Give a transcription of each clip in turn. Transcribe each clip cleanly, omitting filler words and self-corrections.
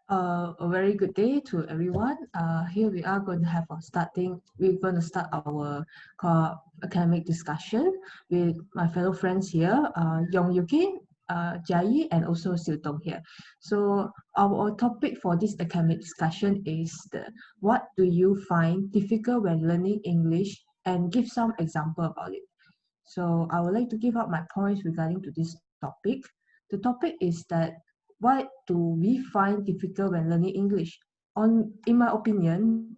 A very good day to everyone. Here we are going to have we're going to start our academic discussion with my fellow friends here, Yong Yuki, Jai, and also Siu Dong here. So our topic for this academic discussion is what do you find difficult when learning English, and give some example about it. So I would like to give up my points regarding to this topic. The topic is that what do we find difficult when learning English? In my opinion,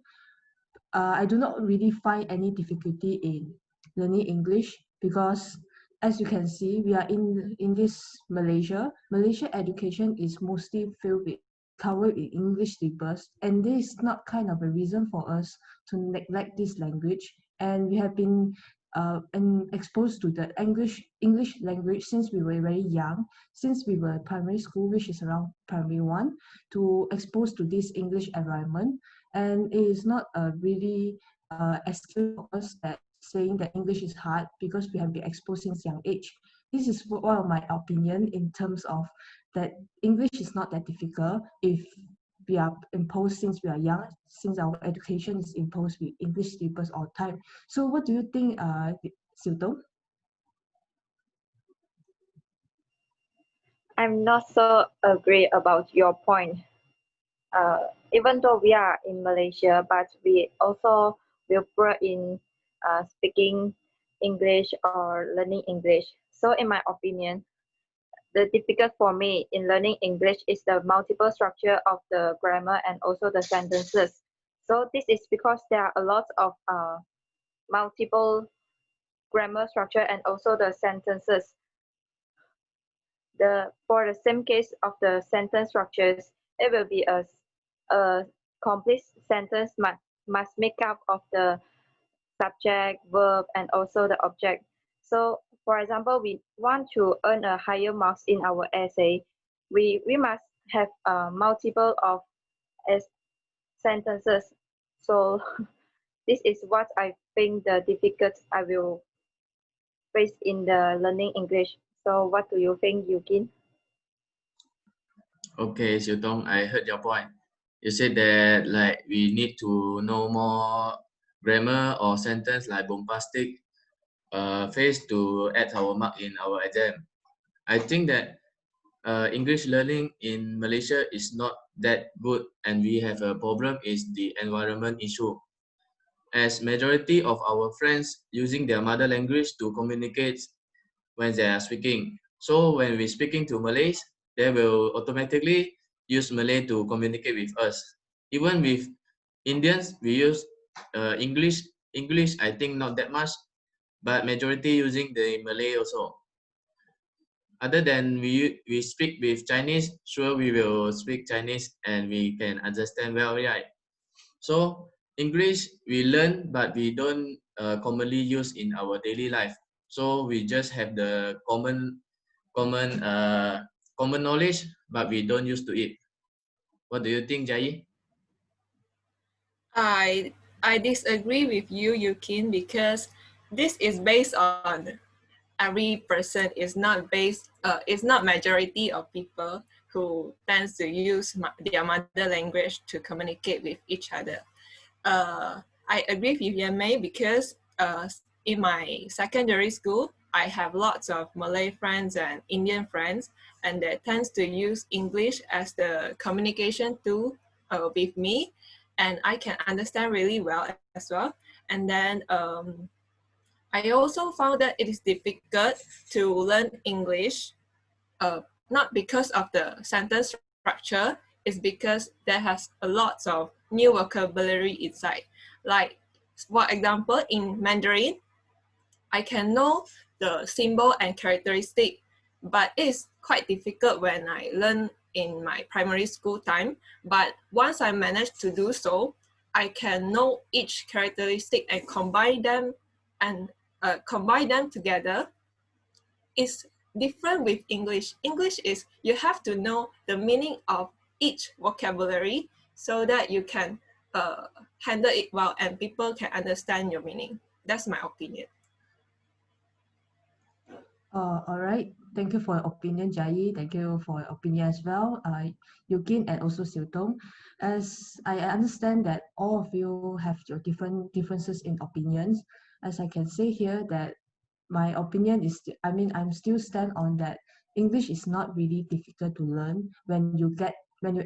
I do not really find any difficulty in learning English because, as you can see, we are in this Malaysia. Malaysia education is mostly filled with covered in English syllabus, and this is not kind of a reason for us to neglect this language. And we have been and exposed to the English language since we were very young, since we were primary school, which is around primary one, to expose to this English environment. And it is not a really excuse for us that saying that English is hard because we have been exposed since young age. This is one of my opinion in terms of that English is not that difficult if we are imposed since we are young, since our education is imposed with English syllabus all the time. So what do you think, Siu Dong? I'm not so agree about your point. Even though we are in Malaysia, but we also will grow in speaking English or learning English. So in my opinion, the difficult for me in learning English is the multiple structure of the grammar and also the sentences. So this is because there are a lot of multiple grammar structure and also the sentences. For the same case of the sentence structures, it will be a complete sentence must make up of the subject, verb, and also the object. So, for example, we want to earn a higher marks in our essay, we must have multiple of sentences. So, this is what I think the difficult I will face in the learning English. So, what do you think, Yukin? Okay, Xiu Tong, I heard your point. You said that like we need to know more grammar or sentence like bombastic phrase to add our mark in our exam. I think that English learning in Malaysia is not that good, and we have a problem is the environment issue. As majority of our friends using their mother language to communicate when they are speaking. So when we speaking to Malays, they will automatically use Malay to communicate with us. Even with Indians, we use English. English, I think not that much, but majority using the Malay also. Other than we speak with Chinese, sure we will speak Chinese and we can understand well, right? So English we learn, but we don't commonly use in our daily life. So we just have the common common knowledge, but we don't use to it. What do you think, Jai? I disagree with you, Yukin, because this is based on every person. It's not majority of people who tends to use their mother language to communicate with each other. I agree with Yamei because in my secondary school, I have lots of Malay friends and Indian friends, and they tends to use English as the communication tool with me, and I can understand really well as well. And then I also found that it is difficult to learn English, not because of the sentence structure, it's because there has a lot of new vocabulary inside. Like, for example, in Mandarin, I can know the symbol and characteristic, but it's quite difficult when I learn in my primary school time. But once I manage to do so, I can know each characteristic and combine them together. It's different with English. English is you have to know the meaning of each vocabulary so that you can handle it well and people can understand your meaning. That's my opinion. All right. Thank you for your opinion, Jai. Thank you for your opinion as well, Eugene and also Siltong. As I understand that all of you have your differences in opinions, as I can say here that my opinion is, I'm still stand on that English is not really difficult to learn when you're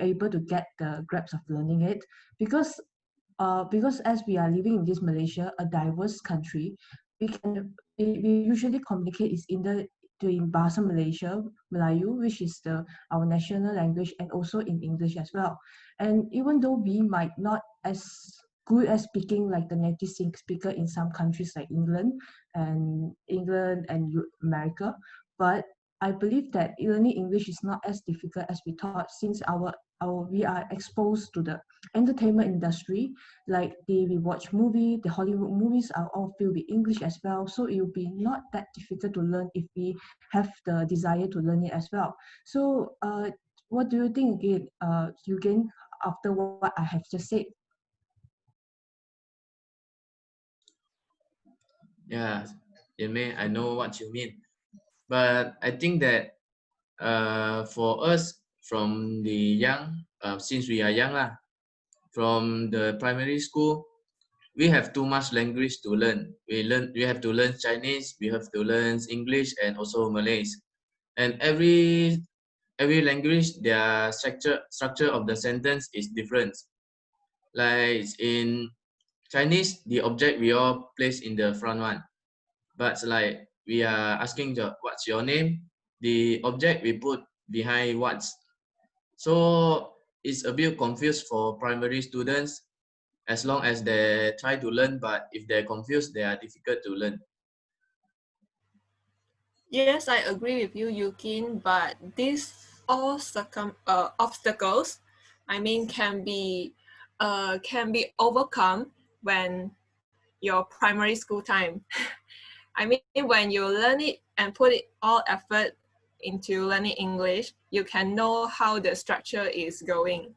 able to get the grasp of learning it, because because as we are living in this Malaysia, a diverse country, we usually communicate is either in Bahasa Malaysia, Melayu, which is our national language, and also in English as well. And even though we might not as good as speaking like the native speaker in some countries like England and America, but I believe that learning English is not as difficult as we thought, since we are exposed to the entertainment industry, like we watch movie, the Hollywood movies are all filled with English as well. So it will be not that difficult to learn if we have the desire to learn it as well. So what do you think again, Eugen, after what I have just said? Yeah, I know what you mean. But I think that for us from the young, since we are young from the primary school, we have too much language to learn. We have to learn Chinese, we have to learn English and also Malays. And every language, their structure of the sentence is different. Like in Chinese, the object we all place in the front one. But like we are asking what's your name, the object we put behind what's. So it's a bit confused for primary students as long as they try to learn, but if they're confused, they are difficult to learn. Yes, I agree with you, Yukin, but these all obstacles, can be overcome when your primary school time. When you learn it and put it all effort into learning English, you can know how the structure is going.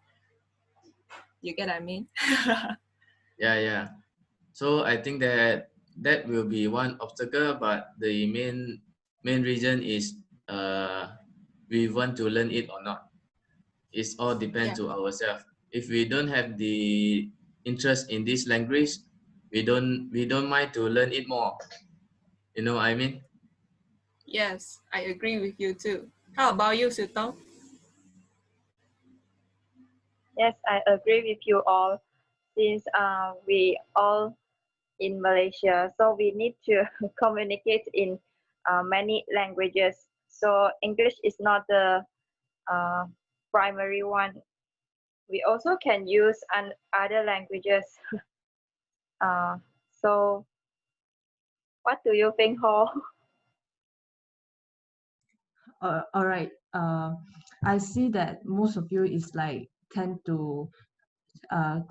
You get what I mean? Yeah. So I think that will be one obstacle, but the main reason is we want to learn it or not. It's all depend Yeah. to ourselves. If we don't have the interest in this language, we don't mind to learn it more. You know what I mean? Yes, I agree with you too. How about you, Sutong? Yes, I agree with you all. Since we all in Malaysia, so we need to communicate in many languages. So English is not the uh, primary one. We also can use other languages. Uh, so what do you think, Ho? All right. I see that most of you is like tend to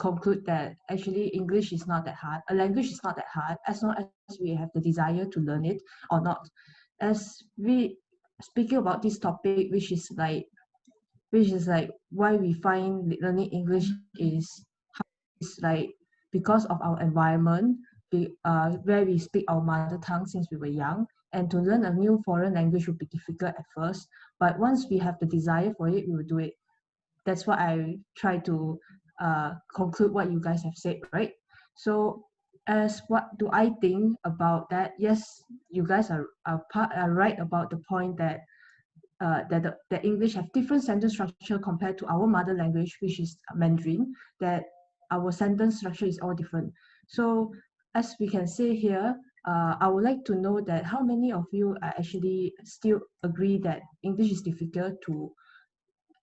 conclude that actually English is not that hard. A language is not that hard as long as we have the desire to learn it or not. As we speaking about this topic, which is like why we find learning English is like because of our environment, where we speak our mother tongue since we were young, and to learn a new foreign language would be difficult at first. But once we have the desire for it, we will do it. That's what I try to conclude what you guys have said, right? So, as what do I think about that? Yes, you guys are right about the point that the English have different sentence structure compared to our mother language, which is Mandarin. That our sentence structure is all different. So, as we can say here, I would like to know that how many of you are actually still agree that English is difficult to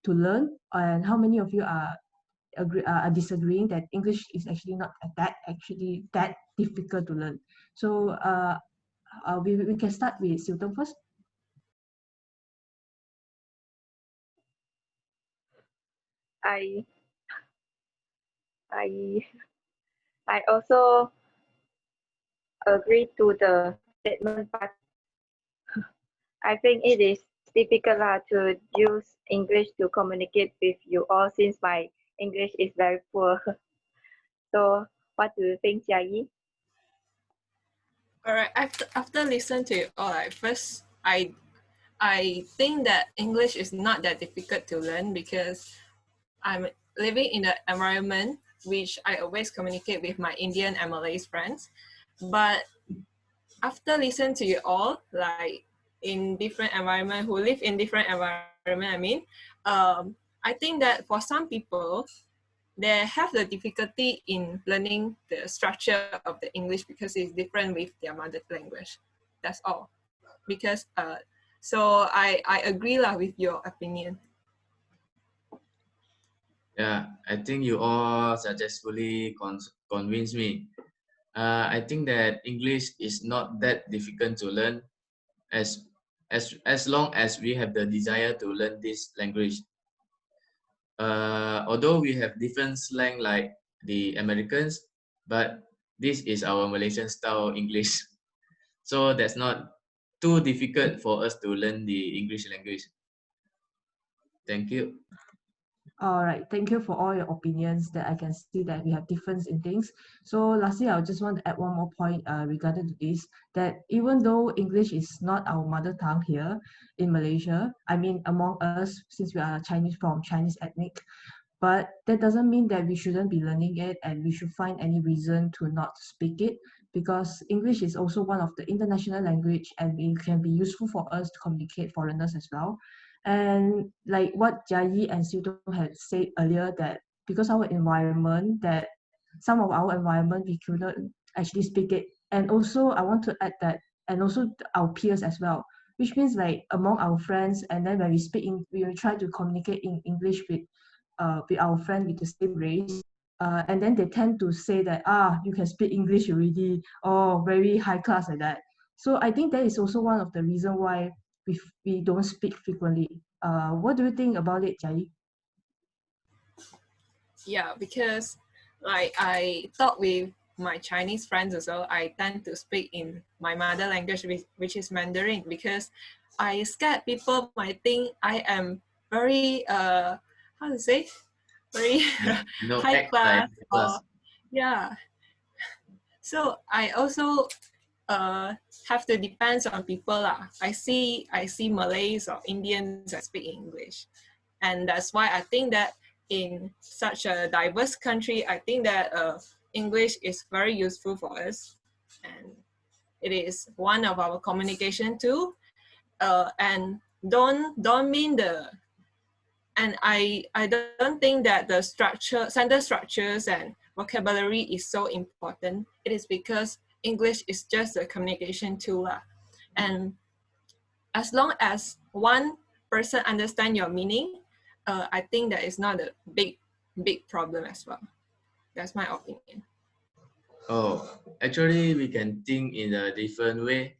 learn, and how many of you are disagreeing that English is actually not that difficult to learn. So we can start with Silton first. I I I also agree to the statement, but I think it is difficult to use English to communicate with you all since my English is very poor. So what do you think, Jia Yi? All right. After listening to it all, first I think that English is not that difficult to learn because I'm living in an environment which I always communicate with my Indian and Malays friends. But after listening to you all, like in different environment, who live in different environment, I think that for some people, they have the difficulty in learning the structure of the English because it's different with their mother language. That's all. Because so I agree lah with your opinion. Yeah, I think you all successfully convinced me. I think that English is not that difficult to learn as as long as we have the desire to learn this language. Although we have different slang like the Americans, but this is our Malaysian style English. So that's not too difficult for us to learn the English language. Thank you. All right, thank you for all your opinions that I can see that we have difference in things. So lastly, I just want to add one more point regarding to this, that even though English is not our mother tongue here in Malaysia, I mean among us, since we are Chinese from Chinese ethnic, but that doesn't mean that we shouldn't be learning it and we should find any reason to not speak it, because English is also one of the international language and it can be useful for us to communicate foreigners as well. And like what Jia Yi and Siu Dong had said earlier, that because our environment, that some of our environment we couldn't actually speak it. And also I want to add that, and also our peers as well, which means like among our friends, and then when we speak in, we will try to communicate in English with our friend with the same race, and then they tend to say that you can speak English already, or very high class like that. So I think that is also one of the reason why we don't speak frequently. What do you think about it, Jai? Yeah, because like I talk with my Chinese friends also, I tend to speak in my mother language, which is Mandarin, because I scared people might think I am very how to say, very No high act like class, plus. or yeah. So I also have to depends on people lah. I see Malays or Indians that speak English, and that's why I think that in such a diverse country, I think that English is very useful for us, and it is one of our communication tool. And don't mean the, and I don't think that the structure, sentence structures and vocabulary is so important. It is because English is just a communication tool. And as long as one person understand your meaning, I think that is not a big problem as well. That's my opinion. Oh, actually, we can think in a different way.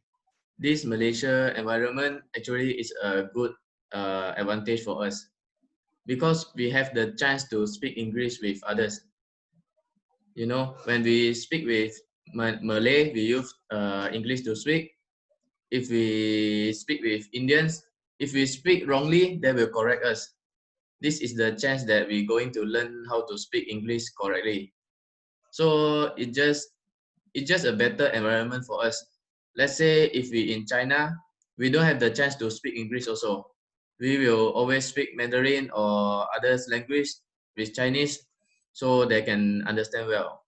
This Malaysia environment actually is a good advantage for us because we have the chance to speak English with others. You know, when we speak with Malay, we use English to speak. If we speak with Indians, if we speak wrongly, they will correct us. This is the chance that we're going to learn how to speak English correctly. So it's just a better environment for us. Let's say if we in China, we don't have the chance to speak English also. We will always speak Mandarin or other language with Chinese so they can understand well.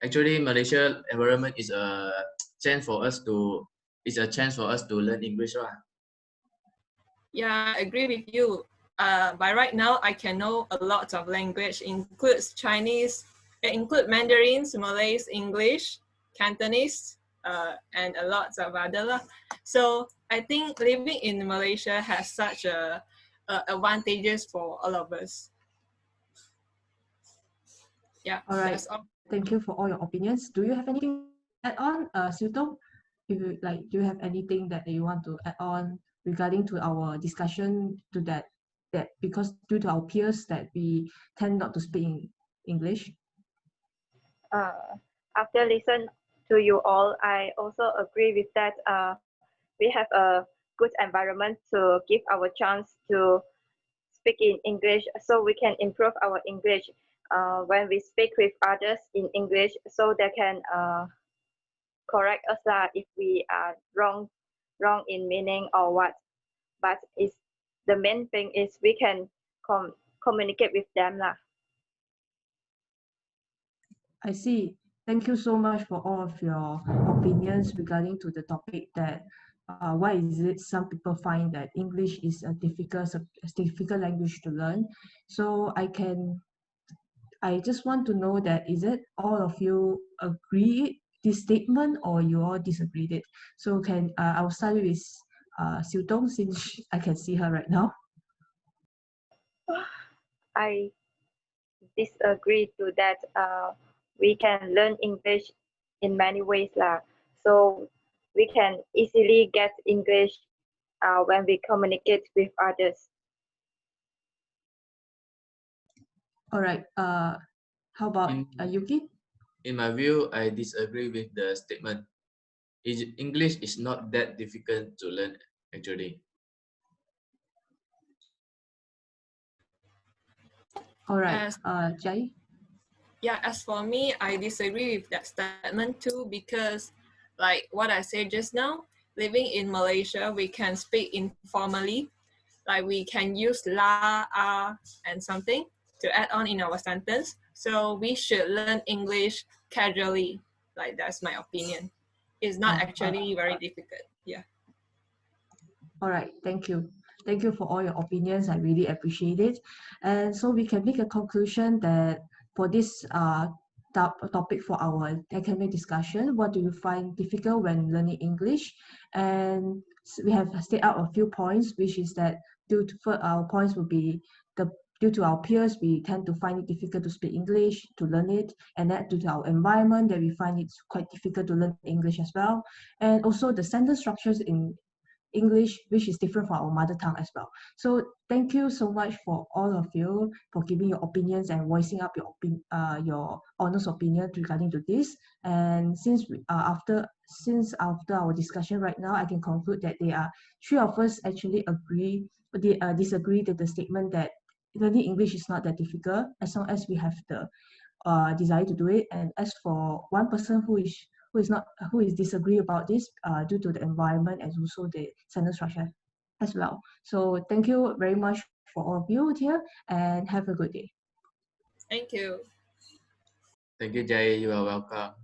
Actually, Malaysia environment is a chance for us to learn English lah. Yeah, I agree with you. By right now, I can know a lot of language, includes Chinese, include Mandarins, Malays, English, Cantonese, and a lot of other. So I think living in Malaysia has such a advantages for all of us. Yeah, All right. that's all. Thank you for all your opinions. Do you have anything to add on, Siu Dong? If you like, do you have anything that you want to add on regarding to our discussion to that because due to our peers that we tend not to speak in English? After listen to you all, I also agree with that. We have a good environment to give our chance to speak in English, so we can improve our English when we speak with others in English, so they can correct us if we are wrong wrong in meaning or what, but it's the main thing is we can communicate with them lah. I see. Thank you so much for all of your opinions regarding to the topic that why is it some people find that English is a difficult language to learn. So I just want to know that is it all of you agree this statement or you all disagreed it? So I'll start with Siu Dong since I can see her right now. I disagree to that. We can learn English in many ways lah. So we can easily get English when we communicate with others. All right. How about Yuki? In my view, I disagree with the statement. English is not that difficult to learn actually. All right. Jai? Yeah, as for me, I disagree with that statement too, because like what I said just now, living in Malaysia, we can speak informally. Like we can use la, and something to add on in our sentence. So we should learn English casually. Like that's my opinion. It's not actually very difficult. Yeah. All right. Thank you. Thank you for all your opinions. I really appreciate it. And so we can make a conclusion that for this topic for our academic discussion, what do you find difficult when learning English? And we have stated out a few points, which is that our points will be due to our peers, we tend to find it difficult to speak English, to learn it, and that due to our environment, that we find it quite difficult to learn English as well. And also the sentence structures in English, which is different from our mother tongue as well. So thank you so much for all of you for giving your opinions and voicing up your honest opinion regarding to this. And since after our discussion right now, I can conclude that there are three of us actually disagree with the statement that learning English is not that difficult as long as we have the desire to do it. And as for one person who is disagree about this due to the environment and also the sentence structure as well. So thank you very much for all of you here and have a good day. Thank you. Thank you, Jai. You are welcome.